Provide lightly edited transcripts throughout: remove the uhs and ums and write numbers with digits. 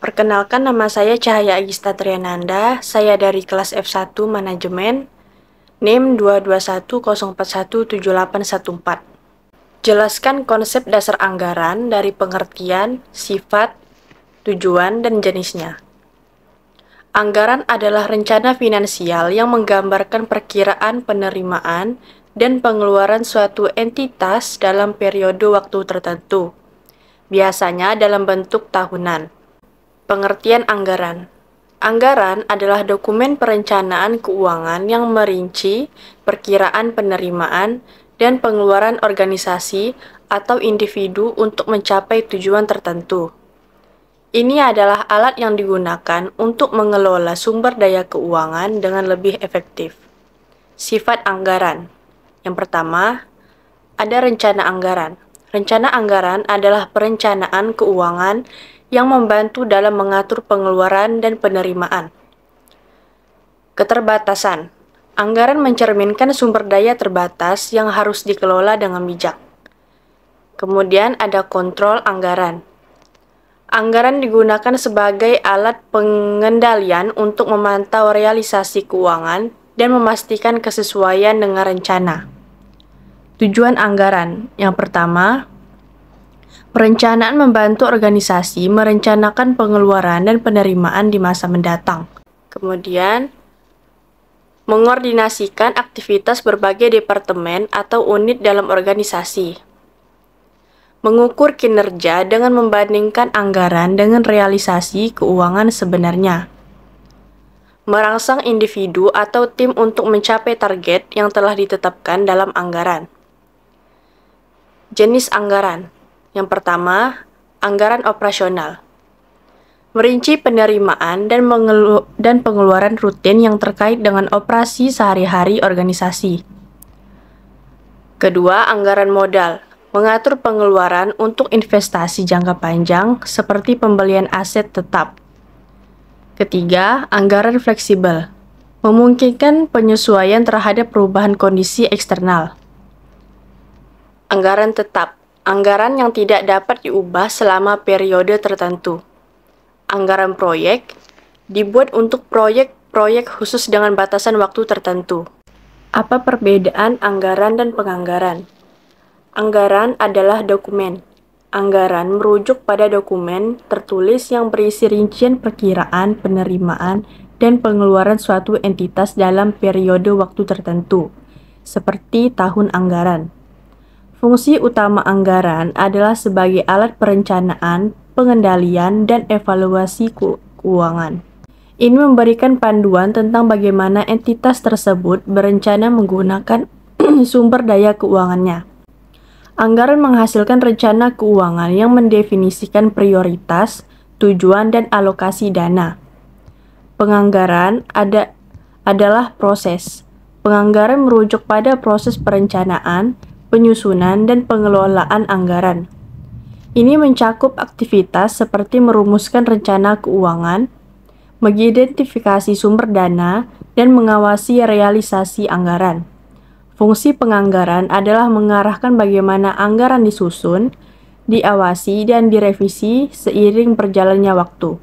Perkenalkan, nama saya Cahaya Agista Triananda, saya dari kelas F1 Manajemen, NIM 22104178114. Jelaskan konsep dasar anggaran dari pengertian, sifat, tujuan, dan jenisnya. Anggaran adalah rencana finansial yang menggambarkan perkiraan penerimaan dan pengeluaran suatu entitas dalam periode waktu tertentu, biasanya dalam bentuk tahunan. Pengertian anggaran. Anggaran adalah dokumen perencanaan keuangan yang merinci perkiraan penerimaan dan pengeluaran organisasi atau individu untuk mencapai tujuan tertentu. Ini adalah alat yang digunakan untuk mengelola sumber daya keuangan dengan lebih efektif. Sifat anggaran. Yang pertama, ada rencana anggaran. Rencana anggaran adalah perencanaan keuangan yang membantu dalam mengatur pengeluaran dan penerimaan. Keterbatasan. Anggaran mencerminkan sumber daya terbatas yang harus dikelola dengan bijak. Kemudian ada kontrol anggaran. Anggaran digunakan sebagai alat pengendalian untuk memantau realisasi keuangan dan memastikan kesesuaian dengan rencana. Tujuan anggaran. Yang pertama, perencanaan membantu organisasi merencanakan pengeluaran dan penerimaan di masa mendatang. Kemudian, mengordinasikan aktivitas berbagai departemen atau unit dalam organisasi. Mengukur kinerja dengan membandingkan anggaran dengan realisasi keuangan sebenarnya. Merangsang individu atau tim untuk mencapai target yang telah ditetapkan dalam anggaran. Jenis anggaran. Yang pertama, anggaran operasional. Merinci penerimaan dan pengeluaran rutin yang terkait dengan operasi sehari-hari organisasi. Kedua, anggaran modal. Mengatur pengeluaran untuk investasi jangka panjang seperti pembelian aset tetap. Ketiga, anggaran fleksibel. Memungkinkan penyesuaian terhadap perubahan kondisi eksternal. Anggaran tetap. Anggaran yang tidak dapat diubah selama periode tertentu. Anggaran proyek dibuat untuk proyek-proyek khusus dengan batasan waktu tertentu. Apa perbedaan anggaran dan penganggaran? Anggaran adalah dokumen. Anggaran merujuk pada dokumen tertulis yang berisi rincian perkiraan penerimaan dan pengeluaran suatu entitas dalam periode waktu tertentu, seperti tahun anggaran. Fungsi utama anggaran adalah sebagai alat perencanaan, pengendalian, dan evaluasi keuangan. Ini memberikan panduan tentang bagaimana entitas tersebut berencana menggunakan sumber daya keuangannya. Anggaran menghasilkan rencana keuangan yang mendefinisikan prioritas, tujuan, dan alokasi dana. Penganggaran adalah proses. Penganggaran merujuk pada proses perencanaan, penyusunan, dan pengelolaan anggaran. Ini mencakup aktivitas seperti merumuskan rencana keuangan, mengidentifikasi sumber dana, dan mengawasi realisasi anggaran. Fungsi penganggaran adalah mengarahkan bagaimana anggaran disusun, diawasi, dan direvisi seiring berjalannya waktu.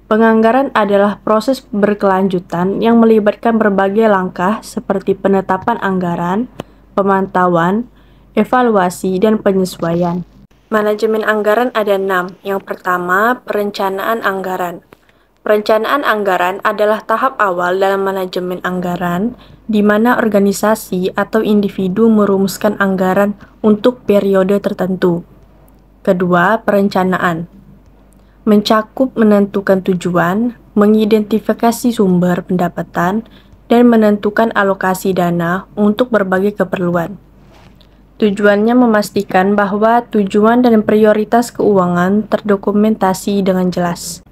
Penganggaran adalah proses berkelanjutan yang melibatkan berbagai langkah seperti penetapan anggaran, pemantauan, evaluasi, dan penyesuaian. Manajemen anggaran ada 6. Yang pertama, perencanaan anggaran. Perencanaan anggaran adalah tahap awal dalam manajemen anggaran, di mana organisasi atau individu merumuskan anggaran untuk periode tertentu. Kedua, perencanaan. Mencakup menentukan tujuan, mengidentifikasi sumber pendapatan, dan menentukan alokasi dana untuk berbagai keperluan. Tujuannya memastikan bahwa tujuan dan prioritas keuangan terdokumentasi dengan jelas.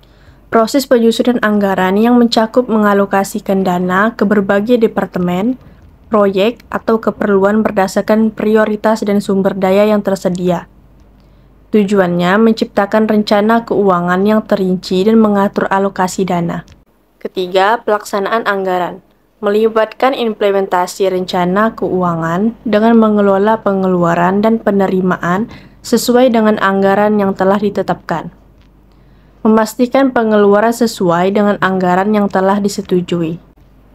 Proses penyusunan anggaran yang mencakup mengalokasikan dana ke berbagai departemen, proyek, atau keperluan berdasarkan prioritas dan sumber daya yang tersedia. Tujuannya menciptakan rencana keuangan yang terinci dan mengatur alokasi dana. Ketiga, pelaksanaan anggaran. Melibatkan implementasi rencana keuangan dengan mengelola pengeluaran dan penerimaan sesuai dengan anggaran yang telah ditetapkan. Memastikan pengeluaran sesuai dengan anggaran yang telah disetujui.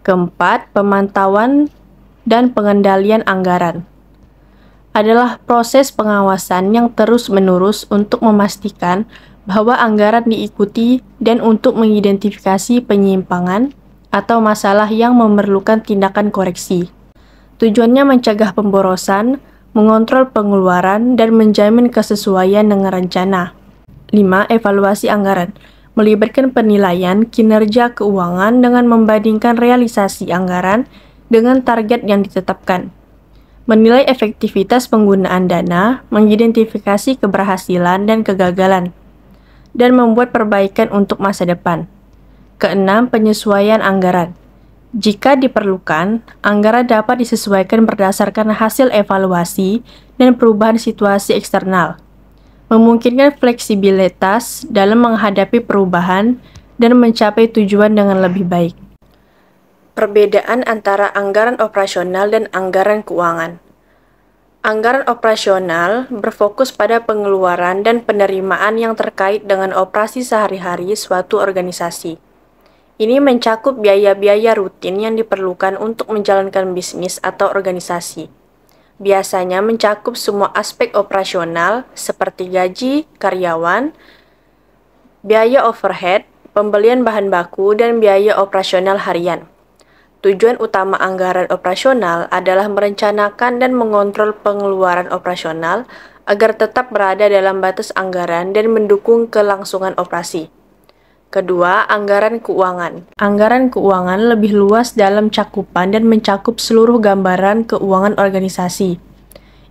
Keempat, pemantauan dan pengendalian anggaran adalah proses pengawasan yang terus-menerus untuk memastikan bahwa anggaran diikuti dan untuk mengidentifikasi penyimpangan atau masalah yang memerlukan tindakan koreksi. Tujuannya mencegah pemborosan, mengontrol pengeluaran, dan menjamin kesesuaian dengan rencana. 5. Evaluasi anggaran melibatkan penilaian kinerja keuangan dengan membandingkan realisasi anggaran dengan target yang ditetapkan. Menilai efektivitas penggunaan dana, mengidentifikasi keberhasilan dan kegagalan, dan membuat perbaikan untuk masa depan. Keenam, penyesuaian anggaran. Jika diperlukan, anggaran dapat disesuaikan berdasarkan hasil evaluasi dan perubahan situasi eksternal, memungkinkan fleksibilitas dalam menghadapi perubahan dan mencapai tujuan dengan lebih baik. Perbedaan antara anggaran operasional dan anggaran keuangan. Anggaran operasional berfokus pada pengeluaran dan penerimaan yang terkait dengan operasi sehari-hari suatu organisasi. Ini mencakup biaya-biaya rutin yang diperlukan untuk menjalankan bisnis atau organisasi. Biasanya mencakup semua aspek operasional seperti gaji, karyawan, biaya overhead, pembelian bahan baku, dan biaya operasional harian. Tujuan utama anggaran operasional adalah merencanakan dan mengontrol pengeluaran operasional agar tetap berada dalam batas anggaran dan mendukung kelangsungan operasi. Kedua, anggaran keuangan. Anggaran keuangan lebih luas dalam cakupan dan mencakup seluruh gambaran keuangan organisasi.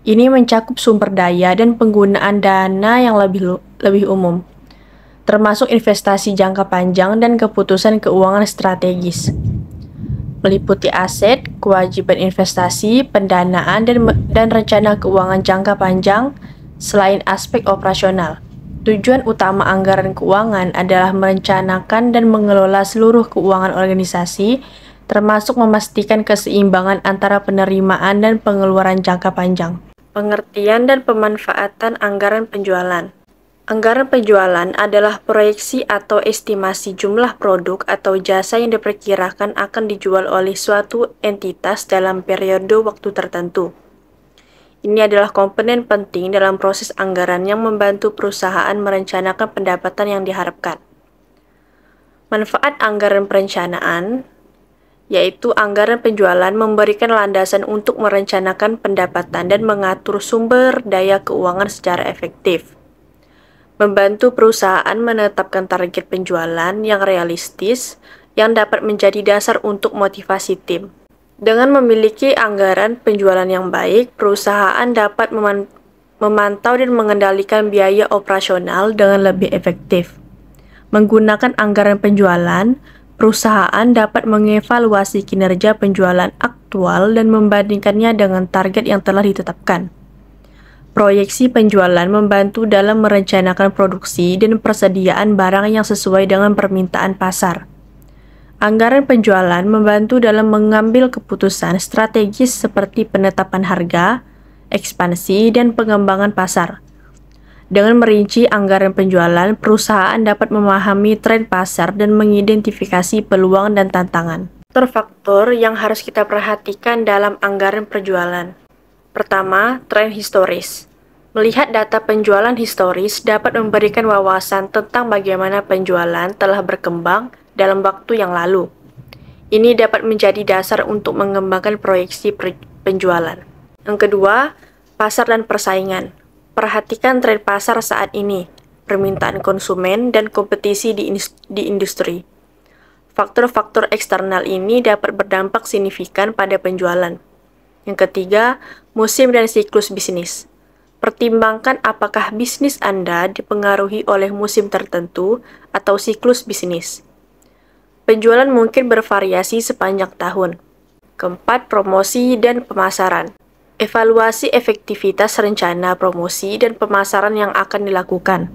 Ini mencakup sumber daya dan penggunaan dana yang lebih umum, termasuk investasi jangka panjang dan keputusan keuangan strategis. Meliputi aset, kewajiban investasi, pendanaan, dan rencana keuangan jangka panjang selain aspek operasional. Tujuan utama anggaran keuangan adalah merencanakan dan mengelola seluruh keuangan organisasi, termasuk memastikan keseimbangan antara penerimaan dan pengeluaran jangka panjang. Pengertian dan pemanfaatan anggaran penjualan. Anggaran penjualan adalah proyeksi atau estimasi jumlah produk atau jasa yang diperkirakan akan dijual oleh suatu entitas dalam periode waktu tertentu. Ini adalah komponen penting dalam proses anggaran yang membantu perusahaan merencanakan pendapatan yang diharapkan. Manfaat anggaran perencanaan, yaitu anggaran penjualan memberikan landasan untuk merencanakan pendapatan dan mengatur sumber daya keuangan secara efektif. Membantu perusahaan menetapkan target penjualan yang realistis yang dapat menjadi dasar untuk motivasi tim. Dengan memiliki anggaran penjualan yang baik, perusahaan dapat memantau dan mengendalikan biaya operasional dengan lebih efektif. Menggunakan anggaran penjualan, perusahaan dapat mengevaluasi kinerja penjualan aktual dan membandingkannya dengan target yang telah ditetapkan. Proyeksi penjualan membantu dalam merencanakan produksi dan persediaan barang yang sesuai dengan permintaan pasar. Anggaran penjualan membantu dalam mengambil keputusan strategis seperti penetapan harga, ekspansi, dan pengembangan pasar. Dengan merinci anggaran penjualan, perusahaan dapat memahami tren pasar dan mengidentifikasi peluang dan tantangan. Faktor-faktor yang harus kita perhatikan dalam anggaran penjualan. Pertama, tren historis. Melihat data penjualan historis dapat memberikan wawasan tentang bagaimana penjualan telah berkembang dalam waktu yang lalu. Ini dapat menjadi dasar untuk mengembangkan proyeksi penjualan. Yang kedua, pasar dan persaingan. Perhatikan tren pasar saat ini, permintaan konsumen, dan kompetisi di industri. Faktor-faktor eksternal ini dapat berdampak signifikan pada penjualan. Yang ketiga, musim dan siklus bisnis. Pertimbangkan apakah bisnis Anda dipengaruhi oleh musim tertentu atau siklus bisnis. Penjualan mungkin bervariasi sepanjang tahun. Keempat, promosi dan pemasaran. Evaluasi efektivitas rencana promosi dan pemasaran yang akan dilakukan.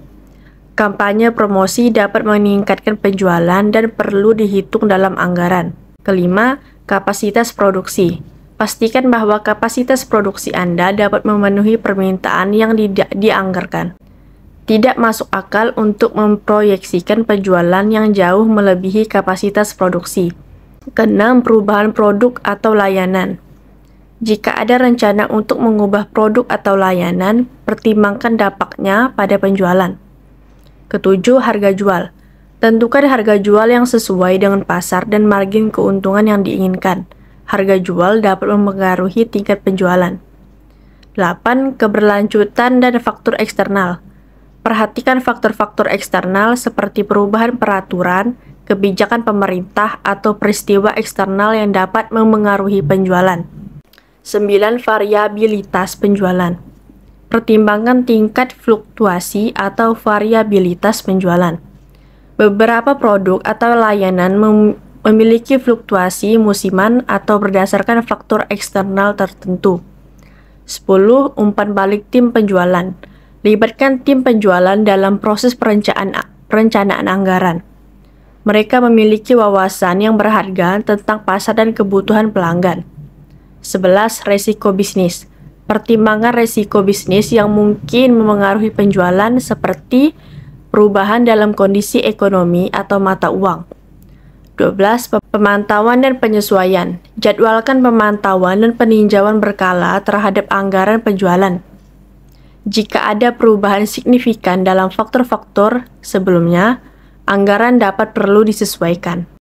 Kampanye promosi dapat meningkatkan penjualan dan perlu dihitung dalam anggaran. Kelima, kapasitas produksi. Pastikan bahwa kapasitas produksi Anda dapat memenuhi permintaan yang dianggarkan. Tidak masuk akal untuk memproyeksikan penjualan yang jauh melebihi kapasitas produksi. Keenam, perubahan produk atau layanan. Jika ada rencana untuk mengubah produk atau layanan, pertimbangkan dampaknya pada penjualan. Ketujuh, harga jual. Tentukan harga jual yang sesuai dengan pasar dan margin keuntungan yang diinginkan. Harga jual dapat mempengaruhi tingkat penjualan. 8. Keberlanjutan dan faktor eksternal. Perhatikan faktor-faktor eksternal seperti perubahan peraturan, kebijakan pemerintah, atau peristiwa eksternal yang dapat memengaruhi penjualan. 9. Variabilitas penjualan. Pertimbangkan tingkat fluktuasi atau variabilitas penjualan. Beberapa produk atau layanan memiliki fluktuasi musiman atau berdasarkan faktor eksternal tertentu. 10. Umpan balik tim penjualan. Libatkan tim penjualan dalam proses perencanaan anggaran. Mereka memiliki wawasan yang berharga tentang pasar dan kebutuhan pelanggan. 11. Resiko bisnis. Pertimbangan resiko bisnis yang mungkin memengaruhi penjualan seperti perubahan dalam kondisi ekonomi atau mata uang. 12. Pemantauan dan penyesuaian. Jadwalkan pemantauan dan peninjauan berkala terhadap anggaran penjualan. Jika ada perubahan signifikan dalam faktor-faktor sebelumnya, anggaran dapat perlu disesuaikan.